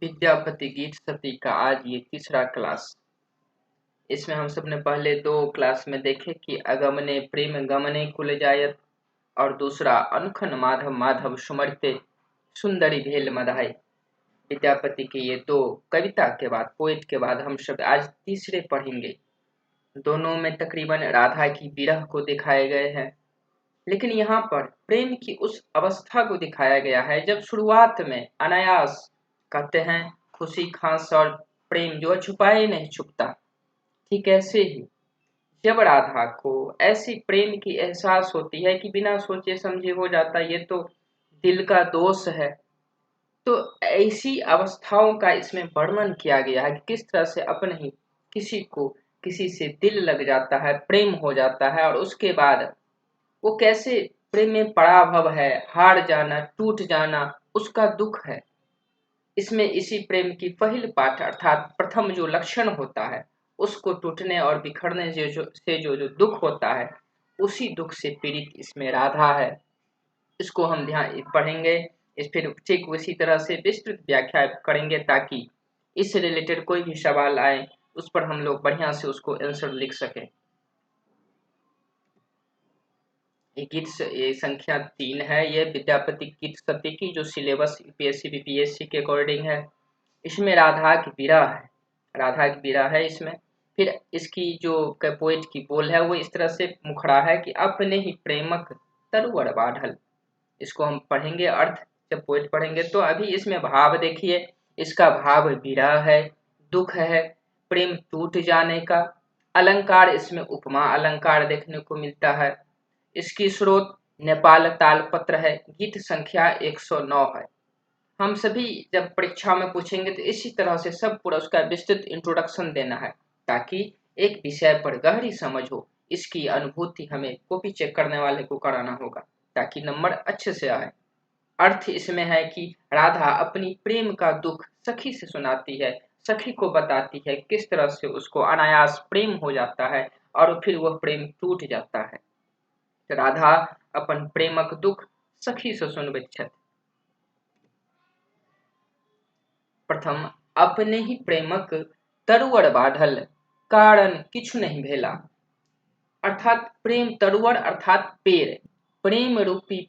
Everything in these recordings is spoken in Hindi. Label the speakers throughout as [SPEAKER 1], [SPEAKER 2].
[SPEAKER 1] विद्यापति गीत सती का आज ये तीसरा क्लास। इसमें हम सब ने पहले दो क्लास में देखे कि अगमने प्रेम गमने कुल जायत और दूसरा अनखन माधव माधव सुमरते सुंदरी भेल मधाई। विद्यापति के ये दो कविता के बाद पोएट के बाद हम सब आज तीसरे पढ़ेंगे। दोनों में तकरीबन राधा की विरह को दिखाए गए हैं, लेकिन यहाँ पर प्रेम की उस अवस्था को दिखाया गया है जब शुरुआत में अनायास कहते हैं खुशी खांस और प्रेम जो है छुपाए नहीं छुपता। ठीक ऐसे ही जब राधा को ऐसी प्रेम की एहसास होती है कि बिना सोचे समझे हो जाता, ये तो दिल का दोष है। तो ऐसी अवस्थाओं का इसमें वर्णन किया गया है कि किस तरह से अपने ही किसी से दिल लग जाता है, प्रेम हो जाता है और उसके बाद वो कैसे प्रेम में पराभव है, हार जाना, टूट जाना, उसका दुख है। इसमें इसी प्रेम की पहल पाठ अर्थात प्रथम जो लक्षण होता है उसको टूटने और बिखरने जो दुख होता है, उसी दुख से पीड़ित इसमें राधा है। इसको हम ध्यान पढ़ेंगे, इस फिर ठीक उसी तरह से विस्तृत व्याख्या करेंगे ताकि इससे रिलेटेड कोई भी सवाल आए उस पर हम लोग बढ़िया से उसको आंसर लिख सकें। ये संख्या 3 है। ये विद्यापति गीत सती की जो सिलेबस यूपीएससी बीपीएससी के अकॉर्डिंग है। इसमें राधा की विरह है इसमें। फिर इसकी जो पोएट की बोल है वो इस तरह से मुखड़ा है कि अपने ही प्रेमक तरुवर बाढ़ल। इसको हम पढ़ेंगे अर्थ जब पोएट पढ़ेंगे। तो अभी इसमें भाव देखिए, इसका भाव विरह है, दुख है, प्रेम टूट जाने का। अलंकार इसमें उपमा अलंकार देखने को मिलता है। इसकी स्रोत नेपाल तालपत्र है। गीत संख्या 109 है। हम सभी जब परीक्षा में पूछेंगे तो इसी तरह से सब पूरा उसका विस्तृत इंट्रोडक्शन देना है ताकि एक विषय पर गहरी समझ हो। इसकी अनुभूति हमें कॉपी चेक करने वाले को कराना होगा ताकि नंबर अच्छे से आए। अर्थ इसमें है कि राधा अपनी प्रेम का दुख सखी से सुनाती है, सखी को बताती है किस तरह से उसको अनायास प्रेम हो जाता है और फिर वह प्रेम टूट जाता है। राधा अपन प्रेमक दुख सखी से सुनबैत। प्रथम अपने ही प्रेमक तरुवर बाढ़ल कारण किछु नहीं भेला। अर्थात प्रेम तरुवर अर्थात पेड़, प्रेम रूपी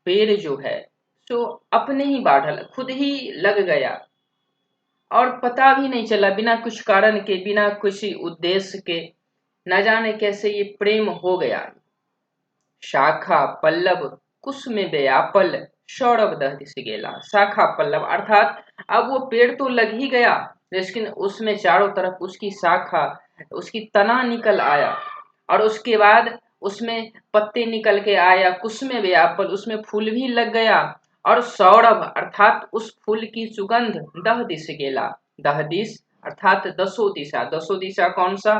[SPEAKER 1] पेड़ जो है सो अपने ही बाढ़ल खुद ही लग गया और पता भी नहीं चला, बिना कुछ कारण के, बिना किसी उद्देश्य के, न जाने कैसे ये प्रेम हो गया। शाखा पल्लव कुसुम व्यापल सौरभ दह दिस गेला। शाखा पल्लव अर्थात अब वो पेड़ तो लग ही गया, लेकिन उसमें चारों तरफ उसकी शाखा, उसकी तना निकल आया और उसके बाद उसमें पत्ते निकल के आया। कुसुम व्यापल उसमें फूल भी लग गया और सौरभ अर्थात उस फूल की सुगंध दह दिस गेला। दह दिस अर्थात दसों दिशा। दसों दिशा कौन सा?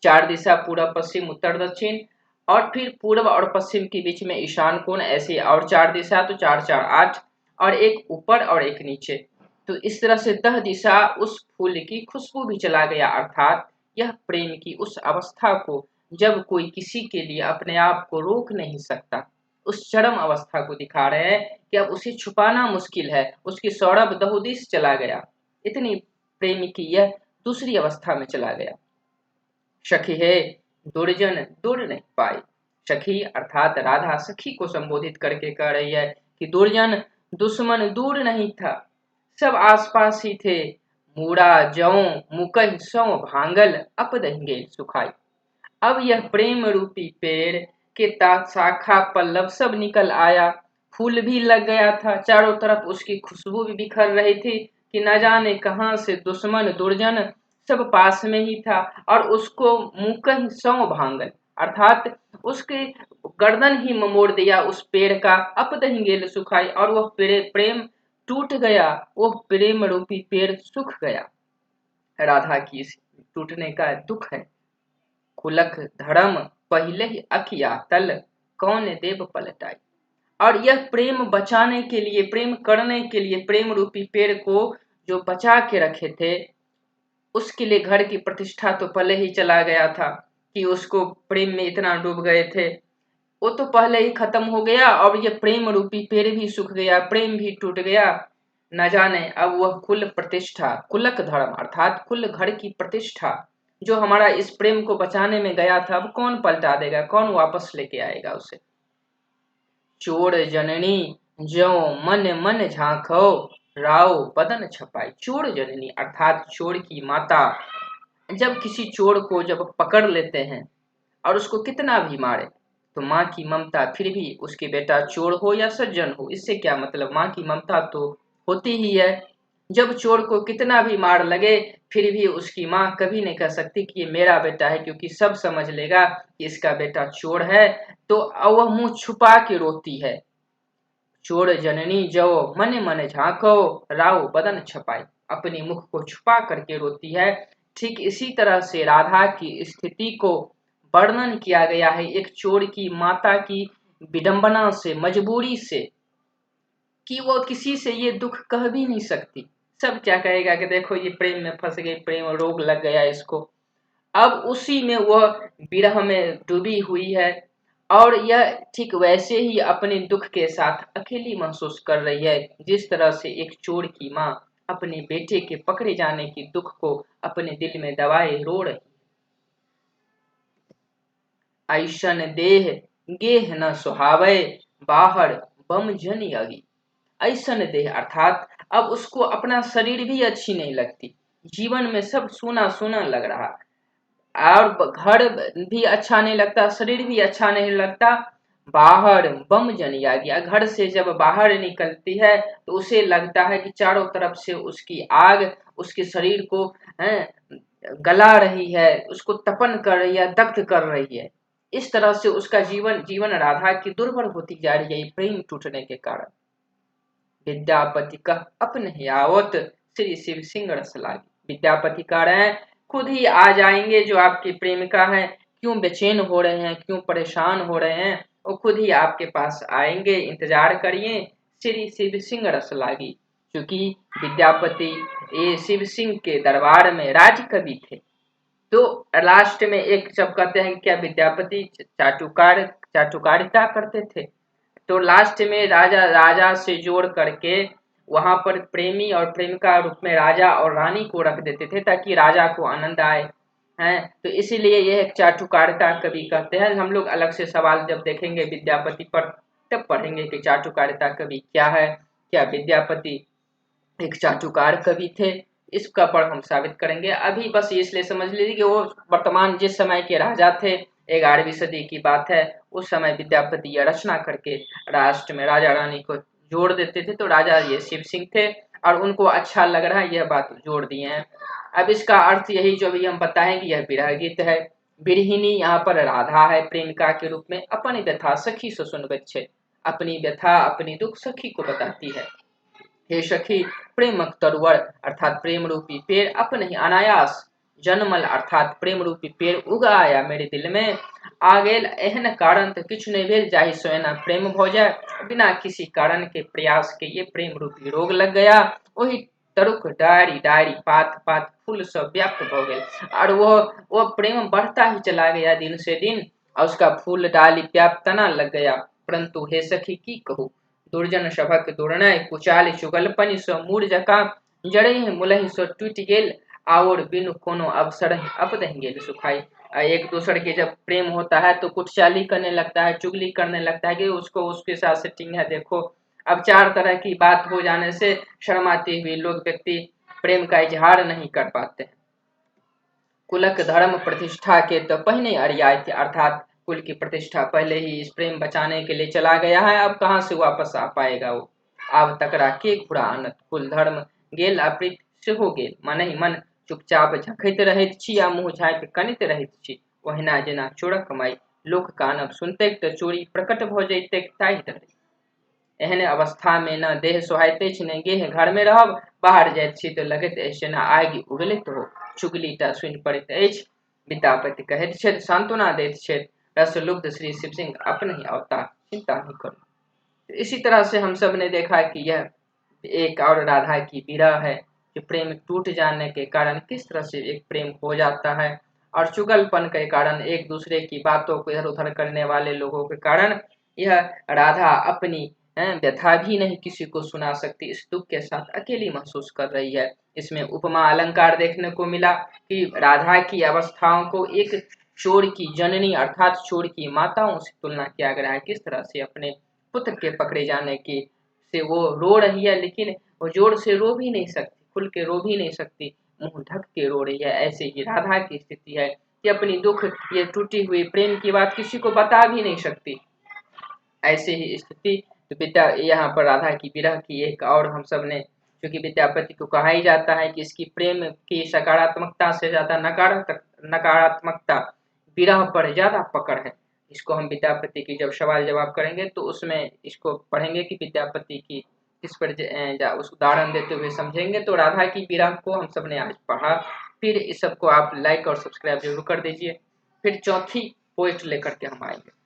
[SPEAKER 1] चार दिशा, पूर्व पश्चिम उत्तर दक्षिण, और फिर पूर्व और पश्चिम के बीच में ईशान कोण, ऐसे और चार दिशा, तो चार चार 8 और एक ऊपर और एक नीचे। तो इस तरह से दह दिशा उस फूल की खुशबू भी चला गया। अर्थात यह प्रेम की उस अवस्था को जब कोई किसी के लिए अपने आप को रोक नहीं सकता, उस चरम अवस्था को दिखा रहे हैं कि अब उसे छुपाना मुश्किल है, उसकी सौरभ दहुदिश चला गया। इतनी प्रेम की यह दूसरी अवस्था में चला गया। सखी है दुर्जन दूर नहीं पाई। सखी अर्थात राधा सखी को संबोधित करके कह रही है कि दुर्जन दुश्मन दूर नहीं था, सब आसपास ही थे। मूड़ा जौ मुकह सौ भांगल अपदंगे सुखाई। अब यह प्रेम रूपी पेड़ के शाखा पल्लव सब निकल आया, फूल भी लग गया था, चारों तरफ उसकी खुशबू भी बिखर रही थी कि न जाने कहां से दुश्मन दुर्जन सब पास में ही था और उसको मुकह सौ भांगल अर्थात उसके गर्दन ही ममोड़ दिया उस पेड़ का। अपदहिंगेल सुखाई और वह प्रेम टूट गया, वो प्रेम रूपी पेड़ सूख गया। राधा की इस टूटने का दुख है। कुलक धर्म पहले ही अखिया तल कौन देव पलटाई। और यह प्रेम बचाने के लिए, प्रेम करने के लिए, प्रेम रूपी पेड़ को जो बचा के रखे थे उसके लिए घर की प्रतिष्ठा तो पहले ही चला गया था कि उसको प्रेम में इतना डूब गए थे, वो तो पहले ही खत्म हो गया और ये प्रेम रूपी पेड़ भी सूख गया, प्रेम भी टूट गया। न जाने अब वह कुल प्रतिष्ठा, कुलक धर्म अर्थात कुल घर की प्रतिष्ठा जो हमारा इस प्रेम को बचाने में गया था, अब कौन पलटा देगा, कौन वापस लेके आएगा उसे। चोर जननी ज्यों मन मन झांको, राव बदन छपाई। चोर जननी अर्थात चोर की माता जब किसी चोर को जब पकड़ लेते हैं और उसको कितना भी मारे, तो माँ की ममता फिर भी, उसके बेटा चोर हो या सज्जन हो, इससे क्या मतलब, माँ की ममता तो होती ही है। जब चोर को कितना भी मार लगे, फिर भी उसकी माँ कभी नहीं कह सकती कि ये मेरा बेटा है, क्योंकि सब समझ लेगा कि इसका बेटा चोर है, तो वह मुंह छुपा के रोती है। चोर जननी जो मन मन झांको, राव बदन छपाई, अपने मुख को छुपा करके रोती है। ठीक इसी तरह से राधा की स्थिति को वर्णन किया गया है एक चोर की माता की विडंबना से, मजबूरी से, कि वो किसी से ये दुख कह भी नहीं सकती। सब क्या कहेगा कि देखो ये प्रेम में फंस गई, प्रेम रोग लग गया इसको। अब उसी में वह विरह में डूबी हुई है, और यह ठीक वैसे ही अपने दुख के साथ अकेली महसूस कर रही है, जिस तरह से एक चोर की माँ अपने बेटे के पकड़े जाने की दुख को अपने दिल में दबाए रो रही। ऐसन देह गेह न सुहावे, बाहर बम जन अगी। ऐसन देह अर्थात अब उसको अपना शरीर भी अच्छी नहीं लगती, जीवन में सब सूना सूना लग रहा, और घर भी अच्छा नहीं लगता, शरीर भी अच्छा नहीं लगता। बाहर बम जन आगी, घर से जब बाहर निकलती है तो उसे लगता है कि चारों तरफ से उसकी आग उसके शरीर को गला रही है, उसको तपन कर रही है, दग्ध कर रही है। इस तरह से उसका जीवन जीवन राधा की दुर्भर होती जा रही है प्रेम टूटने के कारण। विद्यापति का अपने ही आवत, श्री शिव सिंह रस लागी। विद्यापति कह रहे हैं खुद ही आ जाएंगे जो आपकी प्रेमिका है, क्यों बेचैन हो रहे हैं, क्यों परेशान हो रहे हैं, वो खुद ही आपके पास आएंगे, इंतजार करिए। श्री शिव सिंह रस लागी, क्योंकि विद्यापति ये शिव सिंह के दरबार में राजकवि थे। तो लास्ट में एक जब कहते हैं क्या विद्यापति चाटुकारिता करते थे, तो लास्ट में राजा राजा से जोड़ करके वहां पर प्रेमी और प्रेमिका रूप में राजा और रानी को रख देते थे, ताकि राजा को आनंद आए हैं। तो इसीलिए यह एक चाटुकारिता कवि कहते हैं। हम लोग अलग से सवाल जब देखेंगे विद्यापति पर, तब पढ़ेंगे कि चाटुकारिता कवि क्या है, क्या विद्यापति एक चाटुकार कवि थे, इसका पर हम साबित करेंगे। अभी बस इसलिए समझ लीजिए कि वो वर्तमान जिस समय के राजा थे, 11वीं सदी की बात है, उस समय विद्यापति यह रचना करके राष्ट्र में राजा रानी को जोड़ देते थे। तो राजा ये शिव सिंह थे और उनको अच्छा लग रहा है, यह बात जोड़ दिए हैं। अब इसका अर्थ यही जो भी हम बताएं कि यह विरह गीत है। बिरहिनी यहाँ पर राधा है प्रेमिका के रूप में, अपनी व्यथा सखी से सुन बच्चे, अपनी व्यथा अपनी दुख सखी को बताती है। हे सखी प्रेमक तरुवर अर्थात प्रेम रूपी पेड़ अपने ही अनायास जन्मल अर्थात प्रेम रूपी पेड़ उगा आया मेरे दिल में, आ गेल एहन कारण तो किछु नहीं भेल जाहि सोना प्रेम भो जाए। बिना किसी कारण के प्रयास के ये प्रेम रूपी रोग लग गया, वही तरुक डारी डारी पात पात फूल सब व्याप्त हो गए, और वो प्रेम बढ़ता ही चला गया दिन से दिन, और उसका फूल डाली व्याप्त तना लग गया। परंतु हे सखी की कहूँ, दुर्जन सभक दुर्नय कुचाल चुगलपनि सो मूर जका जड़हि मुलहि सो टूट गेल, और बिनु कोनो अवसर अपदहि गेल सुखाई। एक दूसरे के जब प्रेम होता है तो कुटचाली करने लगता है, चुगली करने लगता है कि उसको उसके साथ सेटिंग है देखो। अब चार तरह की बात हो जाने से शर्माते हुए लोग व्यक्ति प्रेम का इजहार नहीं कर पाते हैं। कुलक धर्म प्रतिष्ठा के तो पहले अरियाय थे, अर्थात कुल की प्रतिष्ठा पहले ही इस प्रेम बचाने के लिए चला गया है, अब कहाँ से वापस आ पाएगा वो। आब तकरा के खुरा आनत, कुल धर्म गेल अप्रीत से हो गेल, मन ही मन चुपचाप झखैत रहैत छी आ मुँह झाँपि कनित रहैत छी, ओहिना जेना चोरक माई लोक कानब सुनतैक तऽ चोरी प्रकट भऽ जैतैक ताहि तरह। एहन अवस्था में न देह सोहाइत अछि न गेह घर में रहब, बाहर जाइत छी तऽ लगैत अछि जेना आगि उगलैत हो, चुगलीटा सुनि पड़ैत अछि। विद्यापति कहैत छथि, सांत्वना दैत छथि, रस लुब्ध श्री शिव सिंह अपने ही अवतार, चिंता नहीं करो। तो इसी तरह से हम सब ने देखा कि यह एक और राधा की विरह है, कि प्रेम टूट जाने के कारण किस तरह से एक प्रेम हो जाता है, और चुगलपन के कारण एक दूसरे की बातों को इधर उधर करने वाले लोगों के कारण यह राधा अपनी व्यथा भी नहीं किसी को सुना सकती, इस दुख के साथ अकेली महसूस कर रही है। इसमें उपमा अलंकार देखने को मिला कि राधा की अवस्थाओं को एक चोर की जननी अर्थात चोर की माताओं से तुलना किया गया है। किस तरह से अपने पुत्र के पकड़े जाने की से वो रो रही है, लेकिन वो जोर से रो भी नहीं सकती, खुल के रो भी नहीं सकती, मुंह ढक के रो रही है। ऐसे ही राधा की स्थिति है कि अपनी दुख, ये टूटी हुई प्रेम की बात किसी को बता भी नहीं सकती। ऐसे ही स्थिति विद्या यहाँ पर राधा की विरह की एक और हम सब ने, क्योंकि विद्यापति को कहा ही जाता है कि इसकी प्रेम की सकारात्मकता से ज्यादा नकारात्मकता विरह पर ज्यादा पकड़ है। इसको हम विद्यापति की जब सवाल जवाब करेंगे तो उसमें इसको पढ़ेंगे कि विद्यापति की किस पर उस उदाहरण देते हुए समझेंगे। तो राधा की विरह को हम सब ने आज पढ़ा। फिर इस सबको आप लाइक और सब्सक्राइब जरूर कर दीजिए। फिर चौथी पोस्ट लेकर के हम आएंगे।